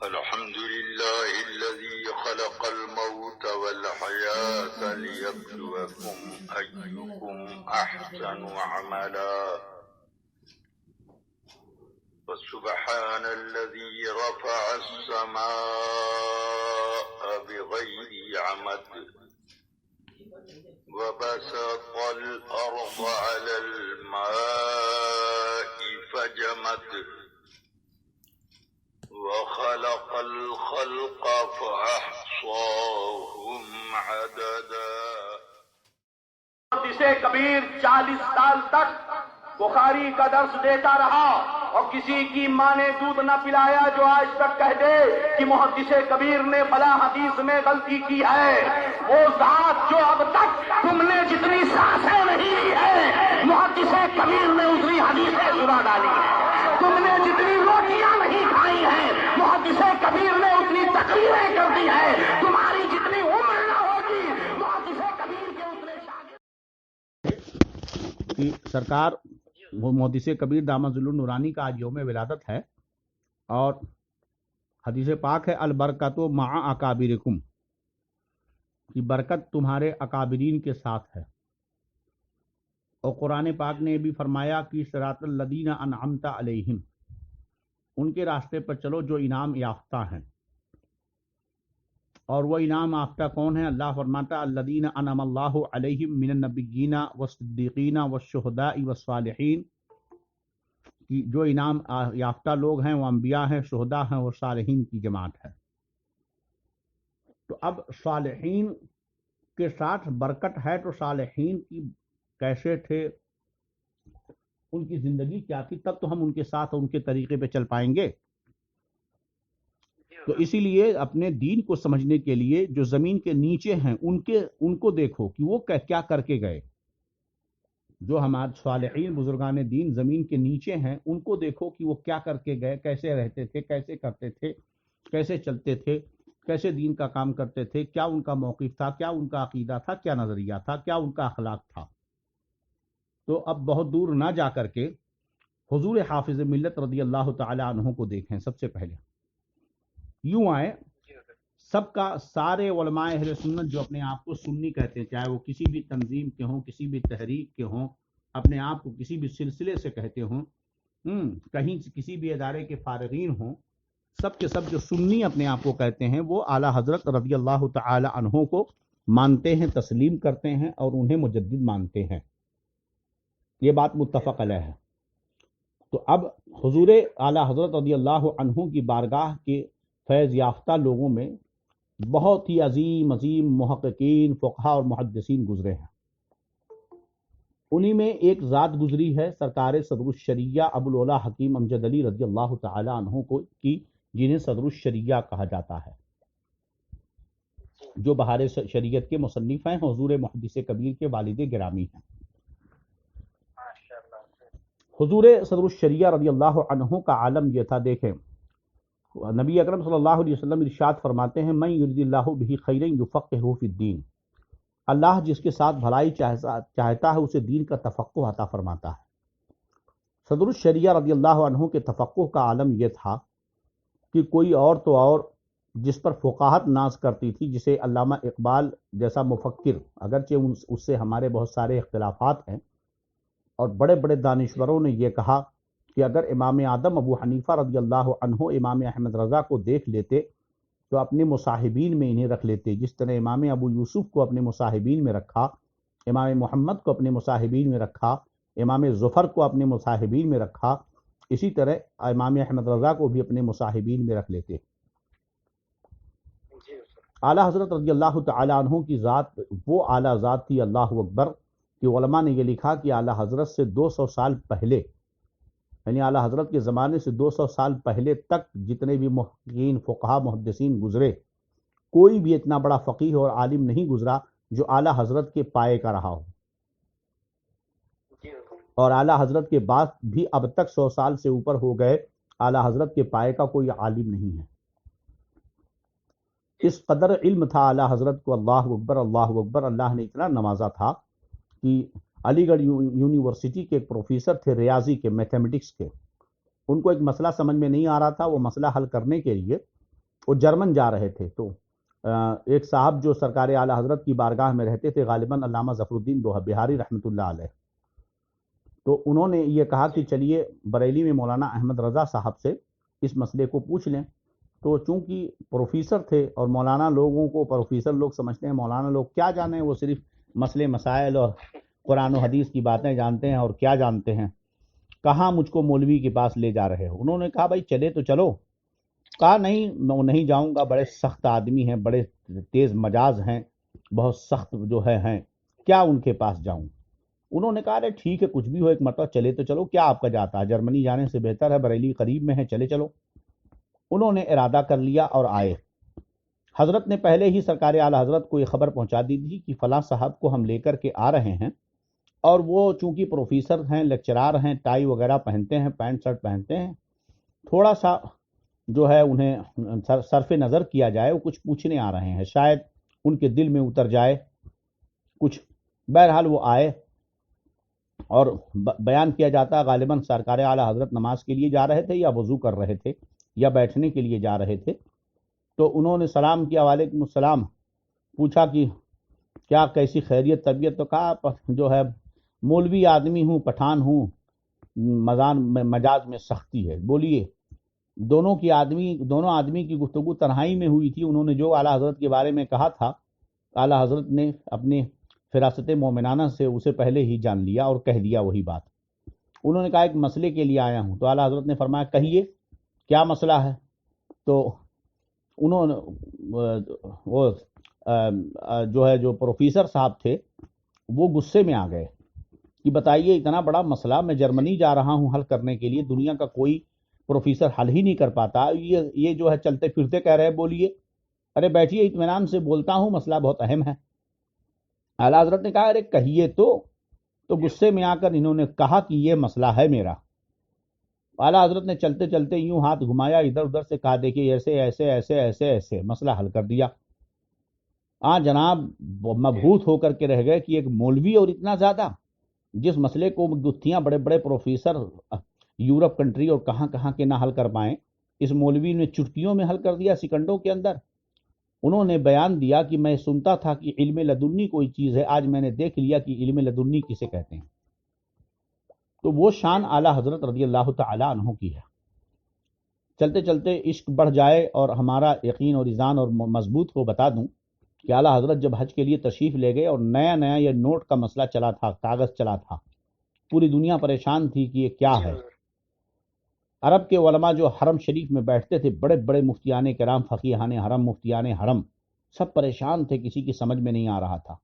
الحمد لله الذي خلق الموت والحياة ليبلوكم أيكم أحسن عملا وسبحان الذي رفع السماء بغير عمد وبسط الأرض على الماء فجمد وخلق الخلق فأحصاهم عددا. محدث کبیر 40 سال تک بخاری کا درس دیتا رہا اور کسی کی ماں نے دودھ نہ پلایا جو آج تک کہہ دے کہ محدث کبیر نے فلاں حدیث میں غلطی کی ہے. وہ ذات جو اب تک تم نے جتنی سانسیں نہیں لی ہے محدث کبیر نے اتنی حدیثیں سنا ڈالی ہیں. تم نے جتنی روٹیاں نہیں کھائی ہیں محدث کبیر نے اتنی تقریریں کر دی ہیں. تمہاری جتنی عمر نہ ہوگی محدث کبیر کے اتنے شاگرد کہ سرکار محدث کبیر دامت ظل نورانی کا آج یوم ولادت ہے، اور حدیث پاک ہے البرکت مع اکابرکم، کہ برکت تمہارے اکابرین کے ساتھ ہے. اور قرآن پاک نے بھی فرمایا کہ صراط الذین انعمت علیہم، ان کے راستے پر چلو جو انعام یافتہ ہیں. اور وہ انعام یافتہ کون ہیں؟ اللہ فرماتا الذین انعم اللہ علیہم من النبیین والصدیقین والشہداء والصالحین، کہ جو انعام یافتہ لوگ ہیں وہ انبیاء ہیں، شہداء ہیں اور صالحین کی جماعت ہے. تو اب صالحین کے ساتھ برکت ہے، تو صالحین کی کیسے تھے، ان کی زندگی کیا تھی، تب تو ہم ان کے ساتھ ان کے طریقے پہ چل پائیں گے. تو اسی لیے اپنے دین کو سمجھنے کے لیے جو زمین کے نیچے ہیں ان کو دیکھو کہ وہ کیا کر کے گئے. جو ہمارے صالحین بزرگان دین زمین کے نیچے ہیں ان کو دیکھو کہ وہ کیا کر کے گئے، کیسے رہتے تھے، کیسے کرتے تھے، کیسے چلتے تھے، کیسے دین کا کام کرتے تھے، کیا ان کا موقف تھا، کیا ان کا عقیدہ تھا، کیا نظریہ تھا، کیا ان کا اخلاق تھا. تو اب بہت دور نہ جا کر کے حضور حافظ ملت رضی اللہ تعالی عنہ کو دیکھیں. سب سے پہلے یوں آئے، سب کا سارے علماء اہل سنت جو اپنے آپ کو سنی کہتے ہیں، چاہے وہ کسی بھی تنظیم کے ہوں، کسی بھی تحریک کے ہوں، اپنے آپ کو کسی بھی سلسلے سے کہتے ہوں، کہیں کسی بھی ادارے کے فارغین ہوں، سب کے سب جو سنی اپنے آپ کو کہتے ہیں وہ اعلیٰ حضرت رضی اللہ تعالی عنہ کو مانتے ہیں، تسلیم کرتے ہیں اور انہیں مجدد مانتے ہیں. یہ بات متفق علیہ ہے. تو اب حضور اعلیٰ حضرت رضی اللہ عنہ کی بارگاہ کے فیض یافتہ لوگوں میں بہت ہی عظیم محققین، فقہا اور محدثین گزرے ہیں. انہی میں ایک ذات گزری ہے سرکار صدر الشریعہ ابوالعلا حکیم امجد علی رضی اللہ تعالی عنہ کو، کی جنہیں صدر الشریعہ کہا جاتا ہے، جو بہار شریعت کے مصنف ہیں، حضور محدث کبیر کے والد گرامی ہیں. حضور صدر الشریعہ رضی اللہ عنہ کا عالم یہ تھا. دیکھیں نبی اکرم صلی اللہ علیہ وسلم ارشاد فرماتے ہیں من یرید اللہ بہ خیرا یفقہہ فی الدین، اللہ جس کے ساتھ بھلائی چاہتا ہے اسے دین کا تفقہ عطا فرماتا ہے. صدر الشریعہ رضی اللہ عنہ کے تفقہ کا عالم یہ تھا کہ کوئی اور تو اور جس پر فقاہت ناز کرتی تھی، جسے علامہ اقبال جیسا مفکر، اگرچہ اس سے ہمارے بہت سارے اختلافات ہیں، اور بڑے بڑے دانشوروں نے یہ کہا کہ اگر امام اعظم ابو حنیفہ رضی اللہ عنہ امام احمد رضا کو دیکھ لیتے تو اپنے مصاحبین میں انہیں رکھ لیتے، جس طرح امام ابو یوسف کو اپنے مصاحبین میں رکھا، امام محمد کو اپنے مصاحبین میں رکھا، امام ظفر کو اپنے مصاحبین میں رکھا، اسی طرح امام احمد رضا کو بھی اپنے مصاحبین میں رکھ لیتے. اعلیٰ حضرت رضی اللہ تعالی عنہ کی ذات وہ اعلیٰ ذات تھی، اللہ اکبر، کہ علماء نے یہ لکھا کہ اعلیٰ حضرت سے 200 سال پہلے، یعنی اعلیٰ حضرت کے زمانے سے 200 سال پہلے تک جتنے بھی محققین، فقہا، محدثین گزرے، کوئی بھی اتنا بڑا فقیہ اور عالم نہیں گزرا جو اعلیٰ حضرت کے پائے کا رہا ہو. اور اعلیٰ حضرت کے بعد بھی اب تک 100 سال سے اوپر ہو گئے، اعلیٰ حضرت کے پائے کا کوئی عالم نہیں ہے. اس قدر علم تھا اعلیٰ حضرت کو، اللہ اکبر اللہ اکبر، اللہ نے اتنا نوازا تھا کہ علی گڑھ یونیورسٹی کے ایک پروفیسر تھے ریاضی کے، میتھمیٹکس کے، ان کو ایک مسئلہ سمجھ میں نہیں آ رہا تھا، وہ مسئلہ حل کرنے کے لیے وہ جرمن جا رہے تھے، تو ایک صاحب جو سرکار اعلیٰ حضرت کی بارگاہ میں رہتے تھے، غالباً علامہ ظفر الدین بہاری رحمۃ اللہ علیہ، تو انہوں نے یہ کہا کہ چلیے بریلی میں مولانا احمد رضا صاحب سے اس مسئلے کو پوچھ لیں۔ تو چونکہ پروفیسر تھے اور مولانا لوگوں کو پروفیسر لوگ سمجھتے ہیں، مولانا لوگ کیا جانیں، وہ صرف مسئلے مسائل اور قرآن و حدیث کی باتیں جانتے ہیں اور کیا جانتے ہیں، کہاں مجھ کو مولوی کے پاس لے جا رہے ہو۔ انہوں نے کہا بھائی چلے تو چلو، کہا نہیں میں نہیں جاؤں گا، بڑے سخت آدمی ہیں، بڑے تیز مجاز ہیں، بہت سخت جو ہیں، کیا ان کے پاس جاؤں۔ انہوں نے کہا ارے ٹھیک ہے کچھ بھی ہو، ایک مرتبہ چلے تو چلو، کیا آپ کا جاتا ہے، جرمنی جانے سے بہتر ہے، بریلی قریب میں ہے، چلے چلو۔ انہوں نے ارادہ کر لیا اور آئے۔ حضرت نے پہلے ہی سرکار اعلیٰ حضرت کو یہ خبر پہنچا دی تھی کہ فلاں صاحب کو ہم لے کر کے آ رہے ہیں، اور وہ چونکہ پروفیسر ہیں، لیکچرار ہیں، ٹائی وغیرہ پہنتے ہیں، پینٹ شرٹ پہنتے ہیں، تھوڑا سا جو ہے انہیں صرف نظر کیا جائے، وہ کچھ پوچھنے آ رہے ہیں، شاید ان کے دل میں اتر جائے کچھ۔ بہرحال وہ آئے اور بیان کیا جاتا غالباً سرکار اعلیٰ حضرت نماز کے لیے جا رہے تھے یا وضو کر رہے تھے یا بیٹھنے کے لیے جا رہے تھے، تو انہوں نے سلام کیا، وعلیکم السلام، پوچھا کہ کیا کیسی خیریت طبیعت، تو کہا جو ہے مولوی آدمی ہوں، پٹھان ہوں، مجاز میں سختی ہے۔ بولیے، دونوں آدمی کی گفتگو تنہائی میں ہوئی تھی۔ انہوں نے جو اعلیٰ حضرت کے بارے میں کہا تھا، اعلیٰ حضرت نے اپنے فراست مومنانہ سے اسے پہلے ہی جان لیا اور کہہ دیا وہی بات۔ انہوں نے کہا ایک مسئلے کے لیے آیا ہوں، تو اعلیٰ حضرت نے فرمایا کہیے کیا مسئلہ ہے۔ تو انہوں نے وہ جو ہے جو پروفیسر صاحب تھے وہ غصے میں آ گئے کہ بتائیے اتنا بڑا مسئلہ میں جرمنی جا رہا ہوں حل کرنے کے لیے، دنیا کا کوئی پروفیسر حل ہی نہیں کر پاتا، یہ جو ہے چلتے پھرتے کہہ رہے بولیے، ارے بیٹھیے اطمینان سے بولتا ہوں، مسئلہ بہت اہم ہے۔ اعلیٰ حضرت نے کہا ارے کہیے تو غصے میں آ کر انہوں نے کہا کہ یہ مسئلہ ہے میرا۔ اعلیٰ حضرت نے چلتے چلتے یوں ہاتھ گھمایا، ادھر ادھر سے کہا دیکھیے ایسے ایسے ایسے ایسے ایسے مسئلہ حل کر دیا۔ جناب مبہوت ہو کر کے رہ گئے کہ ایک مولوی اور اتنا زیادہ، جس مسئلے کو گتھیاں بڑے بڑے پروفیسر یورپ کنٹری اور کہاں کہاں کے نہ حل کر پائیں، اس مولوی نے چٹکیوں میں حل کر دیا، سیکنڈوں کے اندر۔ انہوں نے بیان دیا کہ میں سنتا تھا کہ علم لدنی کوئی چیز ہے، آج میں نے دیکھ لیا کہ علم لدنی کسے کہتے ہیں۔ تو وہ شان اعلیٰ حضرت رضی اللہ تعالی عنہ کی ہے۔ چلتے چلتے عشق بڑھ جائے اور ہمارا یقین اور ایذان اور مضبوط ہو، بتا دوں کہ اعلیٰ حضرت جب حج کے لیے تشریف لے گئے اور نیا نیا یہ نوٹ کا مسئلہ چلا تھا، کاغذ چلا تھا، پوری دنیا پریشان تھی کہ یہ کیا ہے۔ عرب کے علماء جو حرم شریف میں بیٹھتے تھے، بڑے بڑے مفتیان کرام، فقیہان حرم، مفتیان حرم، سب پریشان تھے، کسی کی سمجھ میں نہیں آ رہا تھا۔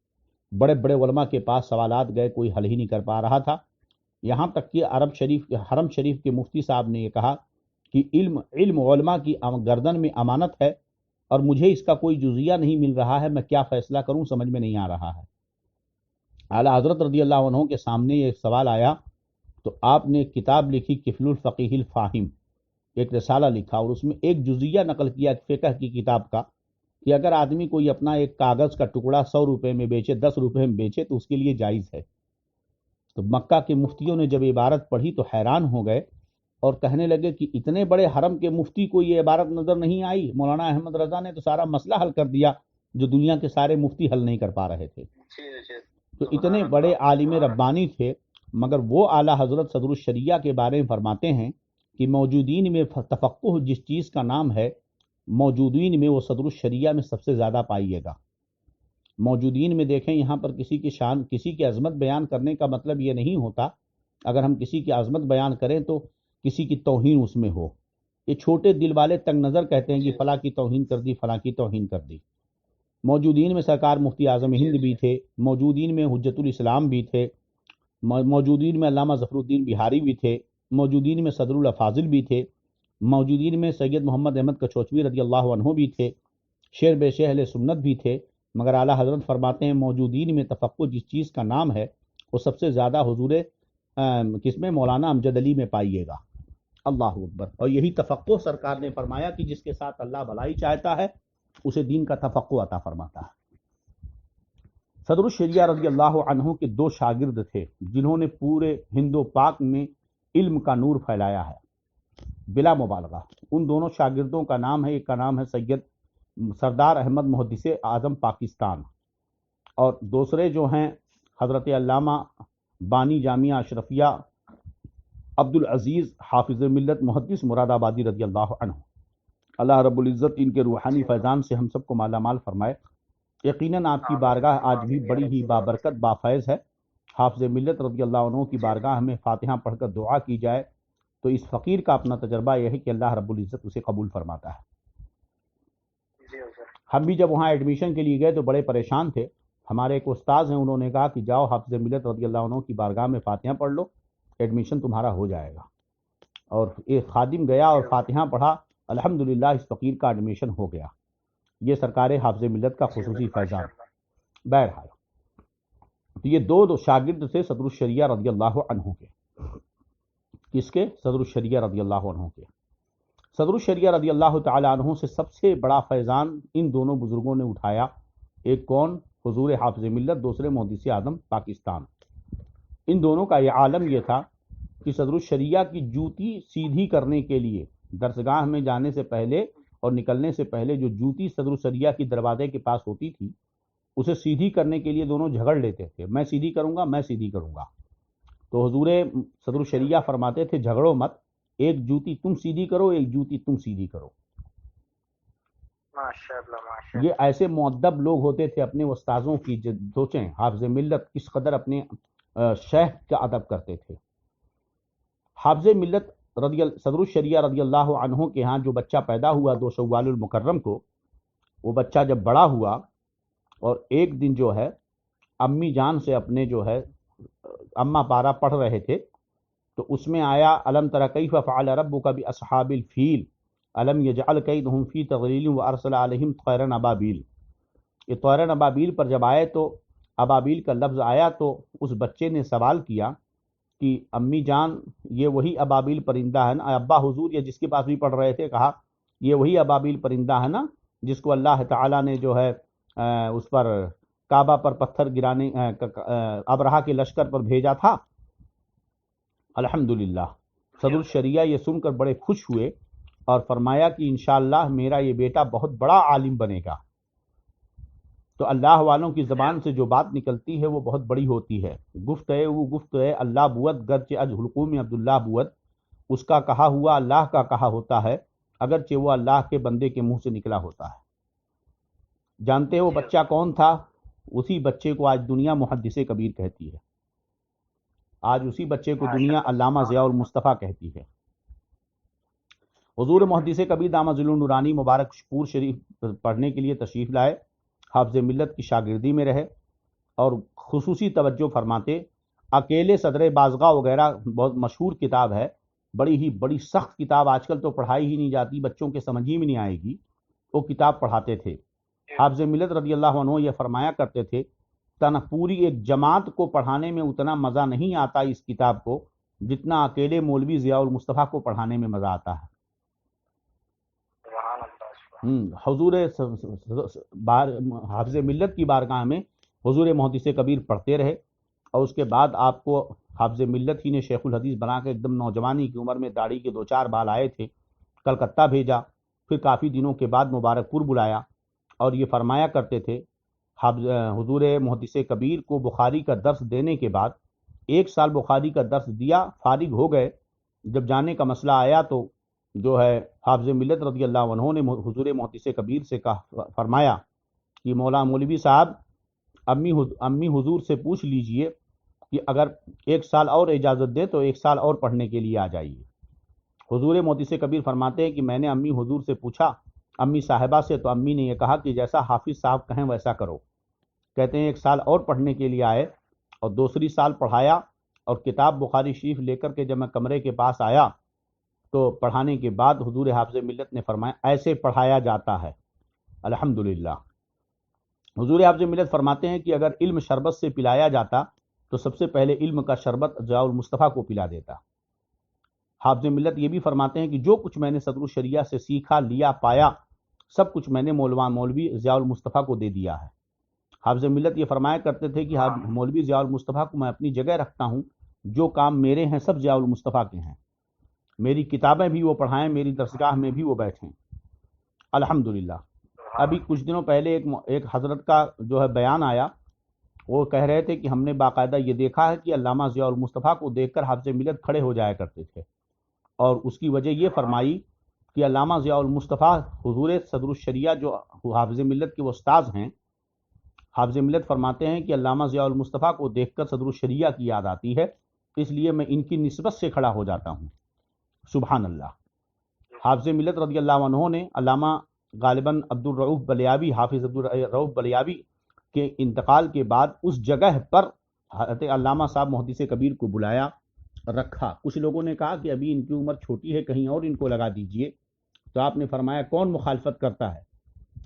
بڑے بڑے علماء کے پاس سوالات گئے، کوئی حل ہی نہیں کر پا رہا تھا۔ یہاں تک کہ حرم شریف کے مفتی صاحب نے یہ کہا کہ علم علماء کی گردن میں امانت ہے اور مجھے اس کا کوئی جزیہ نہیں مل رہا ہے، میں کیا فیصلہ کروں سمجھ میں نہیں آ رہا ہے۔ اعلیٰ حضرت رضی اللہ عنہ کے سامنے یہ سوال آیا تو آپ نے ایک کتاب لکھی، کفل الفقیہ الفاہم، ایک رسالہ لکھا اور اس میں ایک جزیہ نقل کیا فقہ کی کتاب کا، کہ اگر آدمی کوئی اپنا ایک کاغذ کا ٹکڑا 100 روپے میں بیچے، 10 روپے میں بیچے تو اس کے لیے جائز ہے۔ تو مکہ کے مفتیوں نے جب عبارت پڑھی تو حیران ہو گئے اور کہنے لگے کہ اتنے بڑے حرم کے مفتی کو یہ عبارت نظر نہیں آئی، مولانا احمد رضا نے تو سارا مسئلہ حل کر دیا جو دنیا کے سارے مفتی حل نہیں کر پا رہے تھے۔ تو اتنے بڑے عالم ربانی تھے، مگر وہ اعلیٰ حضرت صدر الشریعہ کے بارے میں فرماتے ہیں کہ موجودین میں تفقہ جس چیز کا نام ہے، موجودین میں وہ صدر الشریعہ میں سب سے زیادہ پائیے گا۔ موجودین میں دیکھیں، یہاں پر کسی کی شان، کسی کی عظمت بیان کرنے کا مطلب یہ نہیں ہوتا اگر ہم کسی کی عظمت بیان کریں تو کسی کی توہین اس میں ہو۔ یہ چھوٹے دل والے تنگ نظر کہتے ہیں کہ فلاں کی توہین کر دی، فلاں کی توہین کر دی۔ موجودین میں سرکار مفتی اعظم ہند بھی تھے، موجودین میں حجت الاسلام بھی تھے، موجودین میں علامہ ظفر الدین بہاری بھی تھے، موجودین میں صدر الافاضل بھی تھے، موجودین میں سید محمد احمد کچوچوی رضی اللہ عنہ بھی تھے، شیر بے شیر اہل سنت بھی تھے، مگر اعلیٰ حضرت فرماتے ہیں موجودین میں تفقہ جس چیز کا نام ہے وہ سب سے زیادہ حضور کس میں، مولانا امجد علی میں پائیے گا۔ اللہ اکبر۔ اور یہی تفقہ سرکار نے فرمایا کہ جس کے ساتھ اللہ بھلائی چاہتا ہے اسے دین کا تفقہ عطا فرماتا ہے۔ صدر الشریعہ رضی اللہ عنہ کے 2 شاگرد تھے جنہوں نے پورے ہند و پاک میں علم کا نور پھیلایا ہے۔ بلا مبالغہ۔ ان دونوں شاگردوں کا نام ہے، ایک کا نام ہے سید سردار احمد محدث اعظم پاکستان، اور دوسرے جو ہیں حضرت علامہ بانی جامعہ اشرفیہ عبدالعزیز حافظ ملت محدث مراد آبادی رضی اللہ عنہ۔ اللہ رب العزت ان کے روحانی فیضان سے ہم سب کو مالا مال فرمائے۔ یقیناً آپ کی بارگاہ آج بھی بڑی ہی بابرکت بافیض ہے۔ حافظ ملت رضی اللہ عنہ کی بارگاہ میں فاتحہ پڑھ کر دعا کی جائے تو اس فقیر کا اپنا تجربہ یہ ہے کہ اللہ رب العزت اسے قبول فرماتا ہے۔ ہم بھی جب وہاں ایڈمیشن کے لیے گئے تو بڑے پریشان تھے۔ ہمارے ایک استاذ ہیں، انہوں نے کہا کہ جاؤ حافظ ملت رضی اللہ عنہ کی بارگاہ میں فاتحہ پڑھ لو، ایڈمیشن تمہارا ہو جائے گا۔ اور ایک خادم گیا اور فاتحہ پڑھا، الحمدللہ اس فقیر کا ایڈمیشن ہو گیا۔ یہ سرکار حافظ ملت کا خصوصی فیضان۔ بہرحال تو یہ دو شاگرد تھے صدر الشریعہ رضی اللہ عنہ کے۔ کس کے؟ صدر الشریعہ رضی اللہ عنہ کے۔ صدر الشریعہ رضی اللہ تعالی عنہ سے سب سے بڑا فیضان ان دونوں بزرگوں نے اٹھایا۔ ایک کون؟ حضور حافظ ملت، دوسرے محدث اعظم پاکستان۔ ان دونوں کا یہ عالم یہ تھا کہ صدر الشریعہ کی جوتی سیدھی کرنے کے لیے درسگاہ میں جانے سے پہلے اور نکلنے سے پہلے جو جوتی صدر الشریعہ کی دروازے کے پاس ہوتی تھی اسے سیدھی کرنے کے لیے دونوں جھگڑ لیتے تھے، میں سیدھی کروں گا، میں سیدھی کروں گا۔ تو حضور صدر الشریعہ فرماتے تھے جھگڑو مت، ایک جوتی تم سیدھی کرو، ایک جوتی تم سیدھی کرو۔ یہ ایسے مؤدب لوگ ہوتے تھے اپنے استاذوں کی، سوچیں حافظ ملت کس قدر اپنے شیخ کا ادب کرتے تھے۔ حافظ ملت صدر الشریعہ رضی اللہ عنہ کے ہاں جو بچہ پیدا ہوا 2 شوال المکرم کو، وہ بچہ جب بڑا ہوا اور ایک دن جو ہے امی جان سے اپنے جو ہے اماں پارا پڑھ رہے تھے تو اس میں آیا الم تر کیف فعل ربک باصحاب الفیل الم یجعل کیدہم فی تضلیل وارسل علیہم طیرا ابابیل۔ یہ طیرا ابابیل پر جب آئے تو ابابیل کا لفظ آیا تو اس بچے نے سوال کیا کہ امی جان یہ وہی ابابیل پرندہ ہے نا؟ ابا حضور یہ جس کے پاس بھی پڑھ رہے تھے کہا یہ وہی ابابیل پرندہ ہے نا جس کو اللہ تعالیٰ نے جو ہے اس پر کعبہ پر پتھر گرانے ابرہہ کے لشکر پر بھیجا تھا۔ الحمدللہ صدر الشریعہ یہ سن کر بڑے خوش ہوئے اور فرمایا کہ انشاءاللہ میرا یہ بیٹا بہت بڑا عالم بنے گا۔ تو اللہ والوں کی زبان سے جو بات نکلتی ہے وہ بہت بڑی ہوتی ہے۔ گفت ہے وہ گفت ہے اللہ بوت گرچہ اج حلقوم عبداللہ بوت، اس کا کہا ہوا اللہ کا کہا ہوتا ہے اگرچہ وہ اللہ کے بندے کے منہ سے نکلا ہوتا ہے۔ جانتے ہو بچہ کون تھا؟ اسی بچے کو آج دنیا محدث کبیر کہتی ہے، آج اسی بچے کو دنیا علامہ ضیاء المصطفیٰ کہتی ہے۔ حضور محدث کبیر دامت ظل نورانی مبارک پور شریف پڑھنے کے لیے تشریف لائے، حافظ ملت کی شاگردی میں رہے اور خصوصی توجہ فرماتے۔ اکیلے صدر بازگاہ وغیرہ بہت مشہور کتاب ہے، بڑی سخت کتاب، آج کل تو پڑھائی ہی نہیں جاتی، بچوں کے سمجھ ہی میں نہیں آئے گی، وہ کتاب پڑھاتے تھے۔ حافظ ملت رضی اللہ عنہ یہ فرمایا کرتے تھے پوری ایک جماعت کو پڑھانے میں اتنا مزہ نہیں آتا اس کتاب کو جتنا اکیلے مولوی ضیاء المصطفیٰ کو پڑھانے میں مزہ آتا ہے۔ حضور حافظ ملت کی بارگاہ میں حضور محدث کبیر پڑھتے رہے اور اس کے بعد آپ کو حافظ ملت ہی نے شیخ الحدیث بنا کے ایک دم نوجوانی کی عمر میں داڑھی کے 2-4 بال آئے تھے، کلکتہ بھیجا، پھر کافی دنوں کے بعد مبارک پور بلایا اور یہ فرمایا کرتے تھے حضور محدث کبیر کو بخاری کا درس دینے کے بعد 1 سال بخاری کا درس دیا، فارغ ہو گئے، جب جانے کا مسئلہ آیا تو جو ہے حافظ ملت رضی اللہ عنہ نے حضور محدث کبیر سے فرمایا کہ مولوی صاحب امی حضور سے پوچھ لیجئے کہ اگر 1 سال اور اجازت دے تو 1 سال اور پڑھنے کے لیے آ جائیے۔ حضور محدث کبیر فرماتے ہیں کہ میں نے امی حضور سے پوچھا، امی صاحبہ سے، تو امی نے یہ کہا کہ جیسا حافظ صاحب کہیں ویسا کرو۔ کہتے ہیں 1 سال اور پڑھنے کے لیے آئے اور دوسری سال پڑھایا اور کتاب بخاری شریف لے کر کے جب میں کمرے کے پاس آیا تو پڑھانے کے بعد حضور حافظ ملت نے فرمایا ایسے پڑھایا جاتا ہے۔ الحمدللہ حضور حافظ ملت فرماتے ہیں کہ اگر علم شربت سے پلایا جاتا تو سب سے پہلے علم کا شربت ضیاء المصطفیٰ کو پلا دیتا۔ حافظ ملت یہ بھی فرماتے ہیں کہ جو کچھ میں نے صدر الشریعہ سے سیکھا، لیا، پایا، سب کچھ میں نے مولوی ضیاء المصطفیٰ کو دے دیا ہے۔ حافظ ملت یہ فرمایا کرتے تھے کہ مولوی ضیاء المصطفیٰ کو میں اپنی جگہ رکھتا ہوں، جو کام میرے ہیں سب ضیاء المصطفیٰ کے ہیں۔ میری کتابیں بھی وہ پڑھائیں، میری درسگاہ میں بھی وہ بیٹھیں۔ الحمدللہ۔ ابھی کچھ دنوں پہلے ایک حضرت کا جو ہے بیان آیا، وہ کہہ رہے تھے کہ ہم نے باقاعدہ یہ دیکھا ہے کہ علامہ ضیاء المصطفیٰ کو دیکھ کر حافظ ملت کھڑے ہو جایا کرتے تھے، اور اس کی وجہ یہ فرمائی کہ علامہ ضیاء المصطفیٰ حضور صدر الشریعہ جو حافظ ملت کے وہ استاذ ہیں، حافظ ملت فرماتے ہیں کہ علامہ ضیاء المصطفیٰ کو دیکھ کر صدر الشریعہ کی یاد آتی ہے، اس لیے میں ان کی نسبت سے کھڑا ہو جاتا ہوں۔ سبحان اللہ۔ حافظ ملت رضی اللہ عنہ نے علامہ غالباً عبدالرؤوف بلیابی، حافظ عبدالرؤوف بلیابی کے انتقال کے بعد اس جگہ پر حضرت علامہ صاحب محدث کبیر کو بلایا رکھا۔ کچھ لوگوں نے کہا کہ ابھی ان کی عمر چھوٹی ہے، کہیں اور ان کو لگا دیجئے، تو آپ نے فرمایا کون مخالفت کرتا ہے؟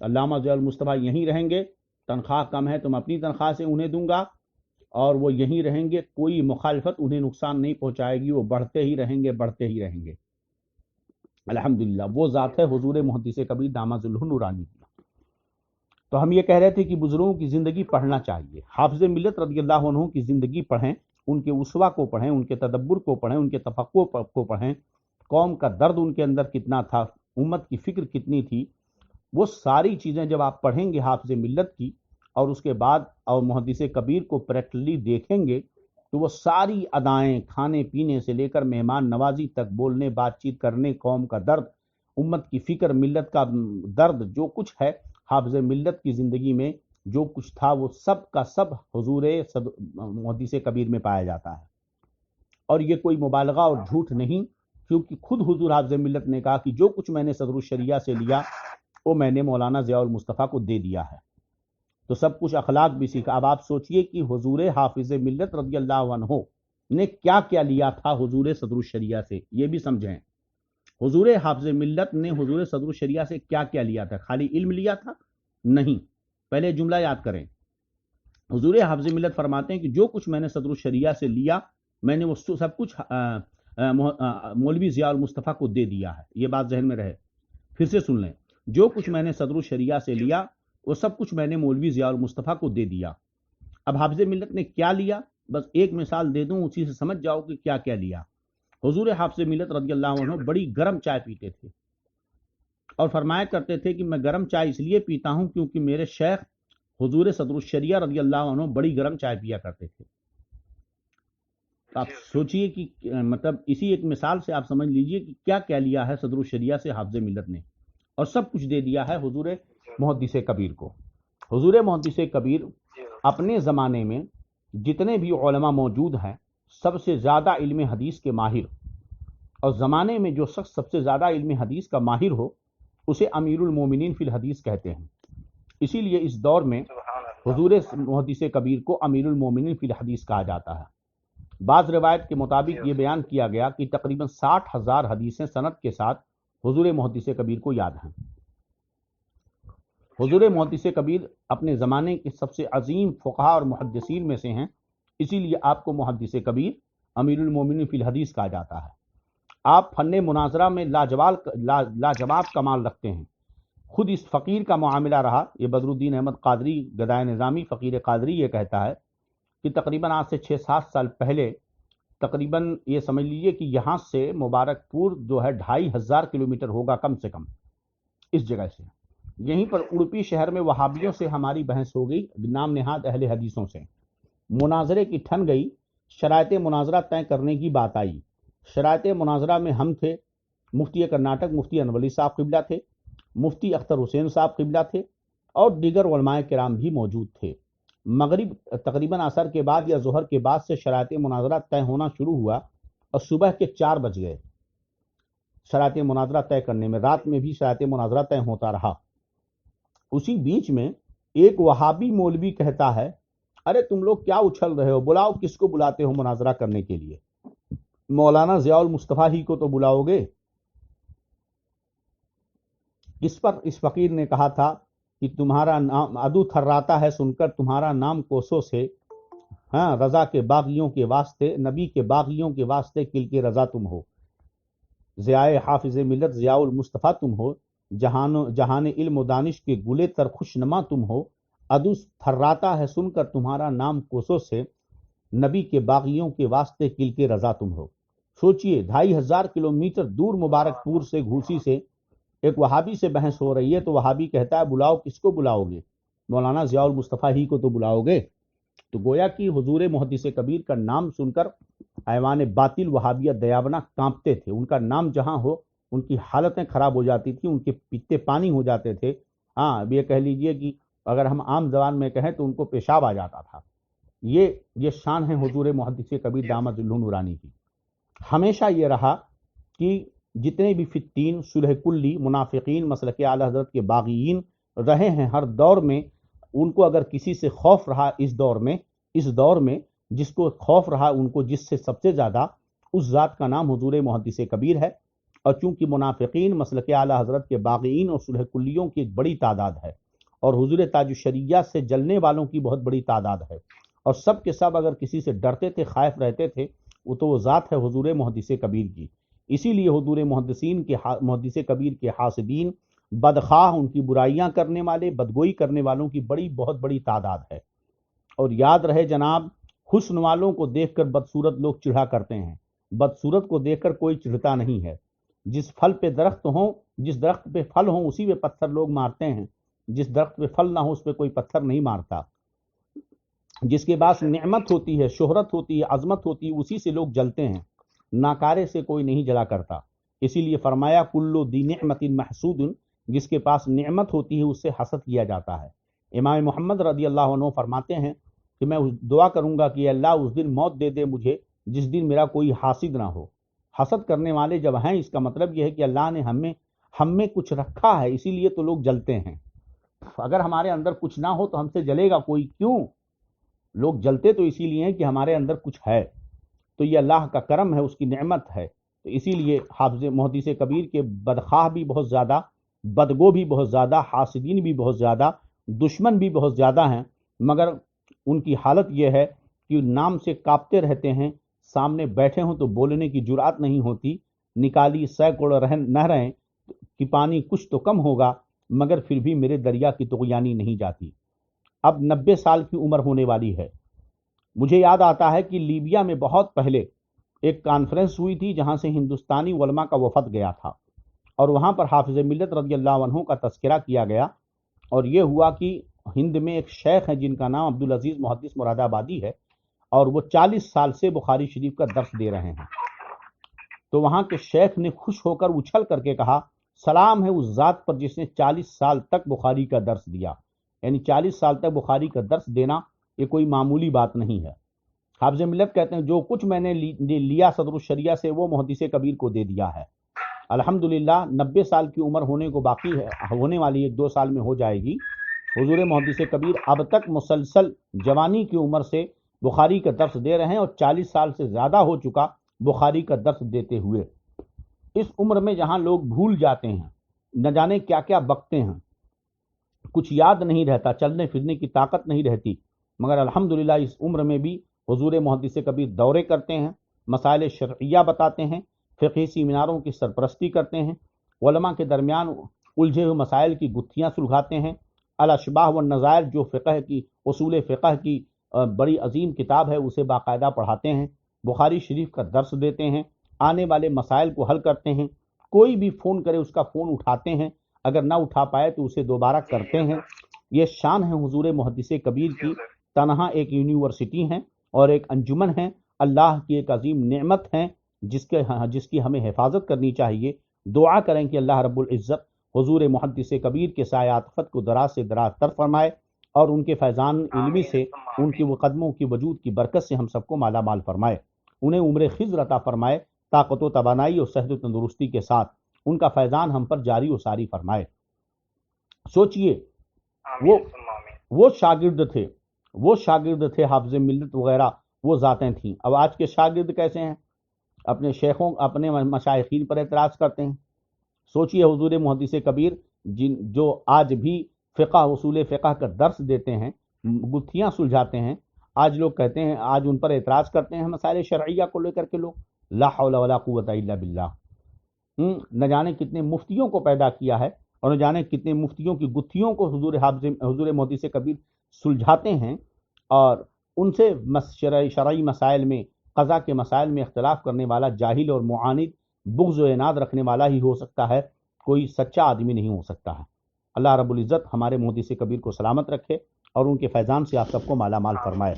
علامہ ضیاء المصطفیٰ یہیں رہیں گے، تنخواہ کم ہے تو میں اپنی تنخواہ سے انہیں دوں گا، اور وہ یہیں رہیں گے، کوئی مخالفت انہیں نقصان نہیں پہنچائے گی، وہ بڑھتے ہی رہیں گے، بڑھتے ہی رہیں گے۔ الحمدللہ، وہ ذات ہے حضور محدث کبیر دامہ ظلہ نورانی کی۔ تو ہم یہ کہہ رہے تھے کہ بزرگوں کی زندگی پڑھنا چاہیے۔ حافظ ملت رضی اللہ عنہ کی زندگی پڑھیں، ان کے اسوہ کو پڑھیں، ان کے تدبر کو پڑھیں، ان کے تفقہ کو پڑھیں، قوم کا درد ان کے اندر کتنا تھا، امت کی فکر کتنی تھی، وہ ساری چیزیں جب آپ پڑھیں گے حافظ ملت کی، اور اس کے بعد اور محدث کبیر کو پریکٹیکلی دیکھیں گے، تو وہ ساری ادائیں، کھانے پینے سے لے کر مہمان نوازی تک، بولنے بات چیت کرنے، قوم کا درد، امت کی فکر، ملت کا درد، جو کچھ ہے حافظ ملت کی زندگی میں جو کچھ تھا، وہ سب کا سب حضور محدث کبیر میں پایا جاتا ہے۔ اور یہ کوئی مبالغہ اور جھوٹ نہیں، کیونکہ خود حضور حافظ ملت نے کہا کہ جو کچھ میں نے صدر الشریعہ سے لیا وہ میں نے مولانا ضیاء المصطفیٰ کو دے دیا ہے۔ تو سب کچھ اخلاق بھی سیکھا۔ اب آپ سوچئے کہ حضور حافظ ملت رضی اللہ عنہ نے کیا کیا لیا تھا حضور صدر الشریعہ سے، یہ بھی سمجھیں۔ حضور حافظ ملت نے حضور صدر الشریعہ سے کیا کیا لیا تھا؟ خالی علم لیا تھا؟ نہیں، پہلے جملہ یاد کریں۔ حضور حافظ ملت فرماتے ہیں کہ جو کچھ میں نے صدر الشریعہ سے لیا، میں نے وہ سب کچھ مولوی ضیاء المصطفیٰ کو دے دیا ہے۔ یہ بات ذہن میں رہے، پھر سے سن لیں۔ جو کچھ میں نے صدر الشریعہ سے لیا وہ سب کچھ میں نے مولوی ضیاء المصطفیٰ کو دے دیا۔ اب حافظ ملت نے کیا لیا؟ بس ایک مثال دے دوں، اسی سے سمجھ جاؤ کہ کیا کیا لیا۔ حضور حافظ ملت رضی اللہ عنہ بڑی گرم چائے پیتے تھے، اور فرمایا کرتے تھے کہ میں گرم چائے اس لیے پیتا ہوں کیونکہ میرے شیخ حضور صدر الشریعہ رضی اللہ عنہ بڑی گرم چائے پیا کرتے تھے۔ آپ سوچئے کہ مطلب اسی ایک مثال سے آپ سمجھ لیجئے کہ کیا کیا لیا ہے صدر الشریعہ سے حافظ ملت نے، اور سب کچھ دے دیا ہے حضور محدث کبیر کو۔ حضور محدث کبیر اپنے زمانے میں جتنے بھی علماء موجود ہیں سب سے زیادہ علم حدیث کے ماہر، اور زمانے میں جو شخص سب سے زیادہ علم حدیث کا ماہر ہو اسے امیر المومنین فی الحدیث کہتے ہیں۔ اسی لیے اس دور میں حضور محدث کبیر کو امیر المومنین فی الحدیث کہا جاتا ہے۔ بعض روایت کے مطابق یہ بیان کیا گیا کہ تقریباً 60,000 حدیثیں سند کے ساتھ حضور محدث کبیر کو یاد ہیں۔ حضور محدث کبیر اپنے زمانے کے سب سے عظیم فقہاء اور محدثین میں سے ہیں، اسی لیے آپ کو محدث کبیر امیر المومنین فی الحدیث کہا جاتا ہے۔ آپ فن مناظرہ میں لاجواب کمال رکھتے ہیں۔ خود اس فقیر کا معاملہ رہا، یہ بدر الدین احمد قادری گدائے نظامی فقیر قادری یہ کہتا ہے کہ تقریباً آج سے 6-7 سال پہلے تقریباً یہ سمجھ لیجئے کہ یہاں سے مبارک پور جو ہے 2500 کلومیٹر ہوگا کم سے کم اس جگہ سے۔ یہیں پر اڑپی شہر میں وہابیوں سے ہماری بحث ہو گئی، نام نہاد اہل حدیثوں سے، مناظرے کی ٹھن گئی، شرائط مناظرہ طے کرنے کی بات آئی۔ شرائط مناظرہ میں ہم تھے، مفتی کرناٹک مفتی انولی صاحب قبلہ تھے، مفتی اختر حسین صاحب قبلہ تھے، اور دیگر علماء کرام بھی موجود تھے۔ مغرب تقریباً عصر کے بعد یا ظہر کے بعد سے شرائط مناظرہ طے ہونا شروع ہوا، اور صبح کے 4 بج گئے شرائط مناظرہ طے کرنے میں، رات میں بھی شرائط مناظرہ طے ہوتا رہا۔ اسی بیچ میں ایک وہابی مولوی کہتا ہے، ارے تم لوگ کیا اچھل رہے ہو، بلاؤ کس کو بلاتے ہو مناظرہ کرنے کے لیے، مولانا ضیاء المصطفیٰ ہی کو تو بلاؤ گے۔ اس پر اس فقیر نے کہا تھا کہ تمہارا نام عدو تھراتا ہے سن کر تمہارا نام کوسوں سے، ہاں رضا کے باغیوں کے واسطے، نبی کے باغیوں کے واسطے کل کے رضا تم ہو، ضیاء حافظ ملت ضیاء المصطفیٰ تم ہو، جہان علم و دانش کے گلے تر خوشنما تم ہو، عدو تھراتا ہے سن کر تمہارا نام کوسوں سے، نبی کے باغیوں کے واسطے کل کے رضا تم ہو۔ سوچئے 2500 کلومیٹر دور مبارک پور سے گھوسی سے ایک وہابی سے بحث ہو رہی ہے، تو وہابی کہتا ہے بلاؤ، کس کو بلاؤ گے؟ مولانا ضیاء المصطفیٰ ہی کو تو بلاؤ گے۔ تو گویا کہ حضور محدث کبیر کا نام سن کر ایوان باطل وہابیہ دیابنا کانپتے تھے، ان کا نام جہاں ہو ان کی حالتیں خراب ہو جاتی تھی، ان کے پیتے پانی ہو جاتے تھے۔ ہاں، اب یہ کہہ لیجئے کہ اگر ہم عام زبان میں کہیں تو ان کو پیشاب آ جاتا تھا۔ یہ شان ہے حضور محدث کبیر دامت ظلہ نورانی کی۔ ہمیشہ یہ رہا کہ جتنے بھی فتین، صلح کلی، منافقین، مسلک اعلی حضرت کے باغیین رہے ہیں ہر دور میں، ان کو اگر کسی سے خوف رہا اس دور میں جس کو خوف رہا ان کو جس سے سب سے زیادہ، اس ذات کا نام حضور محدث کبیر ہے۔ اور چونکہ منافقین، مسلک اعلی حضرت کے باغیین اور صلح کلیوں کی ایک بڑی تعداد ہے، اور حضور تاج الشریعہ سے جلنے والوں کی بہت بڑی تعداد ہے، اور سب کے سب اگر کسی سے ڈرتے تھے، خائف رہتے تھے، وہ ذات ہے حضور محدث کبیر کی۔ اسی لیے حضور محدث کبیر کے حاسدین، بدخواہ، ان کی برائیاں کرنے والے، بدگوئی کرنے والوں کی بہت بڑی تعداد ہے۔ اور یاد رہے جناب، حسن والوں کو دیکھ کر بدصورت لوگ چڑھا کرتے ہیں، بدصورت کو دیکھ کر کوئی چڑھتا نہیں ہے۔ جس درخت پہ پھل ہوں اسی پہ پتھر لوگ مارتے ہیں، جس درخت پہ پھل نہ ہو اس پہ کوئی پتھر نہیں مارتا۔ جس کے پاس نعمت ہوتی ہے، شہرت ہوتی ہے، عظمت ہوتی ہے، اسی سے لوگ جلتے ہیں، ناکارے سے کوئی نہیں جلا کرتا۔ اسی لیے فرمایا کلو دی نعمت محسود، جس کے پاس نعمت ہوتی ہے اس سے حسد کیا جاتا ہے۔ امام محمد رضی اللہ عنہ فرماتے ہیں کہ میں دعا کروں گا کہ اللہ اس دن موت دے دے مجھے جس دن میرا کوئی حاسد نہ ہو۔ حسد کرنے والے جب ہیں، اس کا مطلب یہ ہے کہ اللہ نے ہم میں کچھ رکھا ہے، اسی لیے تو لوگ جلتے ہیں۔ اگر ہمارے اندر کچھ نہ ہو تو ہم سے جلے گا کوئی کیوں؟ لوگ جلتے تو اسی لیے ہیں کہ ہمارے اندر کچھ ہے، تو یہ اللہ کا کرم ہے، اس کی نعمت ہے۔ تو اسی لیے حافظ محدث کبیر کے بدخواہ بھی بہت زیادہ، بدگو بھی بہت زیادہ، حاسدین بھی بہت زیادہ، دشمن بھی بہت زیادہ ہیں، مگر ان کی حالت یہ ہے کہ نام سے کانپتے رہتے ہیں، سامنے بیٹھے ہوں تو بولنے کی جرأت نہیں ہوتی، نکالی سینکڑوں نہریں کہ پانی کچھ تو کم ہوگا، مگر پھر بھی میرے دریا کی طغیانی نہیں جاتی۔ اب 90 سال کی عمر ہونے والی ہے۔ مجھے یاد آتا ہے کہ لیبیا میں بہت پہلے ایک کانفرنس ہوئی تھی جہاں سے ہندوستانی علماء کا وفد گیا تھا، اور وہاں پر حافظ ملت رضی اللہ عنہ کا تذکرہ کیا گیا، اور یہ ہوا کہ ہند میں ایک شیخ ہیں جن کا نام عبدالعزیز محدث مراد آبادی ہے، اور وہ 40 سال سے بخاری شریف کا درس دے رہے ہیں۔ تو وہاں کے شیخ نے خوش ہو کر اچھل کر کے کہا، سلام ہے اس ذات پر جس نے 40 سال تک بخاری کا درس دیا۔ یعنی 40 سال تک بخاری کا درس دینا یہ کوئی معمولی بات نہیں ہے۔ حافظ ملت کہتے ہیں جو کچھ میں نے لیا صدر الشریعہ سے وہ محدث کبیر کو دے دیا ہے۔ الحمدللہ 90 سال کی عمر ہونے کو باقی ہے، ہونے والی 1-2 سال میں ہو جائے گی۔ حضور محدث کبیر اب تک مسلسل جوانی کی عمر سے بخاری کا درس دے رہے ہیں، اور 40 سال سے زیادہ ہو چکا بخاری کا درس دیتے ہوئے۔ اس عمر میں جہاں لوگ بھول جاتے ہیں، نہ جانے کیا کیا بکتے ہیں، کچھ یاد نہیں رہتا، چلنے پھرنے کی طاقت نہیں رہتی، مگر الحمدللہ اس عمر میں بھی حضور محدث کبیر دورے کرتے ہیں، مسائل شرعیہ بتاتے ہیں، فقہی سیمیناروں کی سرپرستی کرتے ہیں، علماء کے درمیان الجھے ہوئے مسائل کی گتھیاں سلجھاتے ہیں، الاشباہ والنظائر جو فقہ کی اصول فقہ کی بڑی عظیم کتاب ہے اسے باقاعدہ پڑھاتے ہیں، بخاری شریف کا درس دیتے ہیں، آنے والے مسائل کو حل کرتے ہیں، کوئی بھی فون کرے اس کا فون اٹھاتے ہیں، اگر نہ اٹھا پائے تو اسے دوبارہ کرتے ہیں۔ یہ شان ہے حضور محدث کبیر کی، تنہا ایک یونیورسٹی ہیں اور ایک انجمن ہیں، اللہ کی ایک عظیم نعمت ہیں جس کی ہمیں حفاظت کرنی چاہیے۔ دعا کریں کہ اللہ رب العزت حضور محدث کبیر کے سایہ عاطفت کو دراز سے دراز تر فرمائے، اور ان کے فیضان علمی سے، ان کے قدموں کی وجود کی برکت سے ہم سب کو مالا مال فرمائے، انہیں عمر خضر عطا فرمائے، طاقت و توانائی اور صحت و تندرستی کے ساتھ ان کا فیضان ہم پر جاری و ساری فرمائے۔ سوچئے وہ شاگرد تھے حافظ ملت وغیرہ، وہ ذاتیں تھیں۔ اب آج کے شاگرد کیسے ہیں؟ اپنے شیخوں، اپنے مشائخین پر اعتراض کرتے ہیں۔ سوچئے حضور محدث کبیر جو آج بھی فقہ، اصول فقہ کا درس دیتے ہیں، گتھیاں سلجھاتے ہیں، آج لوگ کہتے ہیں، آج ان پر اعتراض کرتے ہیں مسائل شرعیہ کو لے کر کے لوگ، لا حول ولا قوت الا باللہ۔ نہ جانے کتنے مفتیوں کو پیدا کیا ہے، اور نہ جانے کتنے مفتیوں کی گتھیوں کو حضور محدث کبیر سلجھاتے ہیں، اور ان سے شرعی مسائل میں قضا کے مسائل میں اختلاف کرنے والا جاہل اور معاند، بغض و عناد رکھنے والا ہی ہو سکتا ہے، کوئی سچا آدمی نہیں ہو سکتا ہے۔ اللہ رب العزت ہمارے محدث کبیر کو سلامت رکھے اور ان کے فیضان سے آپ سب کو مالا مال فرمائے۔